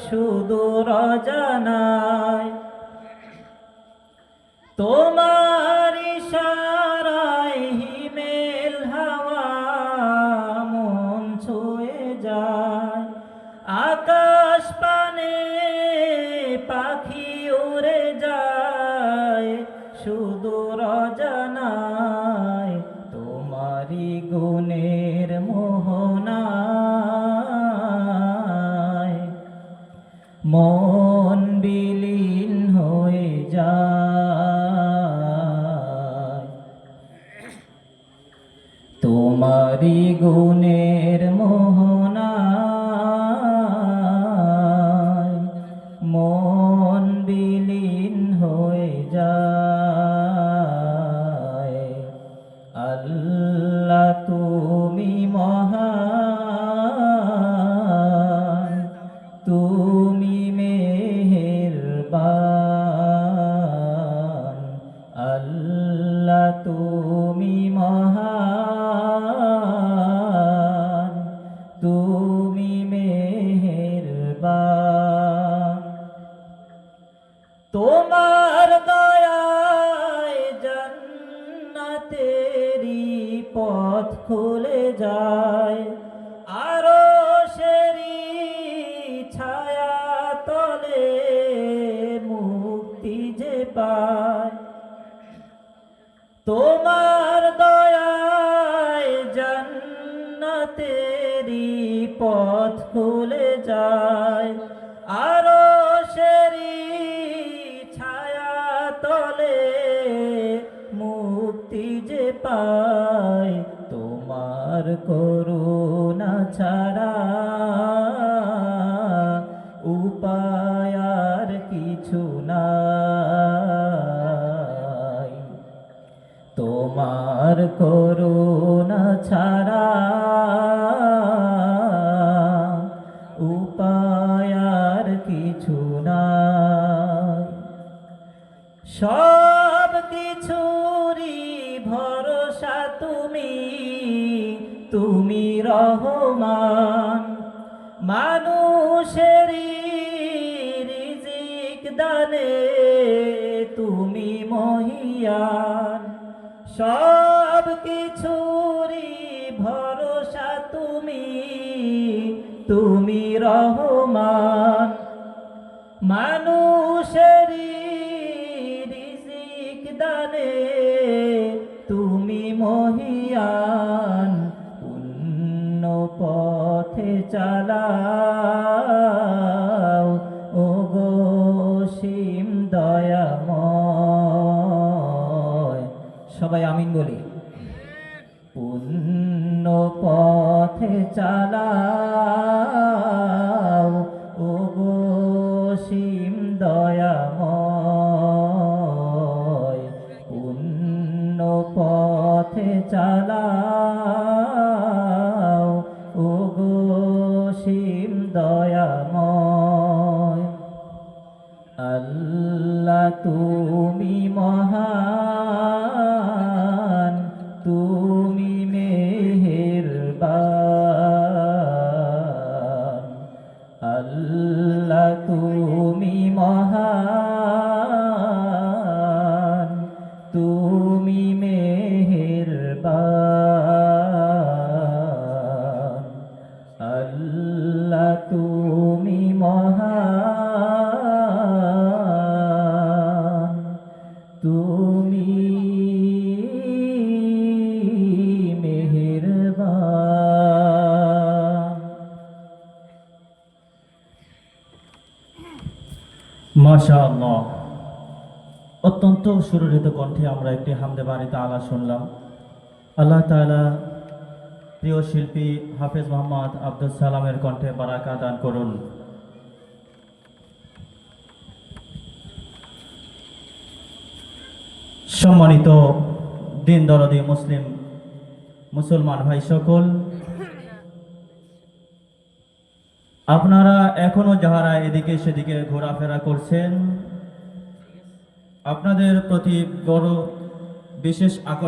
সুদূর অজানায় তোমার ইশারায় হিমেল হাওয়া মন ছুঁয়ে যায়। আকাশ পানে পাখি উড়ে যায় সুদূর অজানায় তোমারি গুণের মোহনায় মন বিলীন হয়ে যায়। তোমারি গুণের মোহনায় মন বিলীন হয়ে যায়। আল্লাহ তুমি মহান, তুমি মেহেরবান। আল্লাহ তুমি মহান, তুমি মেহেরবান। তোমার দয়ায় জান্নাতেরি পথ খুলে যায়। আরশেরি ছায়া তলে মুক্তি যে পায়। তোমার দয়ায় জান্নাতেরি পথ খুলে যায়। আরশেরি ছায়া তলে মুক্তি যে পায়। তোমার করুণা ছাড়া উপায় আর কিছু নাই। তোমার করুণা ছাড়া উপায় আর কিছু নাই। সব কিছুরই ভরসা তুমি, তুমি রহমান। মানুষেরই রিজিক দানে তুমি মহিয়ান। সব কিছুরই ভরসা তুমি, তুমি রহমান। মানুষেরই রিজিক দানে তুমি মহিয়ান। পুণ্য পথে চালাও ওগো সীম দয়াময়। সবাই আমিন বলি। পুণ্য পথে চালাও ওগো সীম দয়াময়। পুণ্য পথে চালাও ওগো সীম দয়াময়। আল্লাহ তুমি মহান, তুমি মেহেরবান। আল্লাহ তুমি মহান, তুমি মেহেরবান। আল্লাহ তুমি মহান, তুমি মেহেরবান। মাশাআল্লাহ, অত্যন্ত সুররিত কণ্ঠে আমরা একটি হামদে বারি তাআলা শুনলাম। আল্লাহ তাআলা প্রিয় শিল্পী হাফেজ মোহাম্মদ আব্দুল সালামের কণ্ঠে বারাকা দান করুন। সম্মানিত দিন দরদি মুসলমান ভাই সকল, আপনারা এখনো যাহারা এদিকে সেদিকে ঘোরাফেরা করছেন, আপনাদের প্রতি বড় বিশেষ আকর্ষণ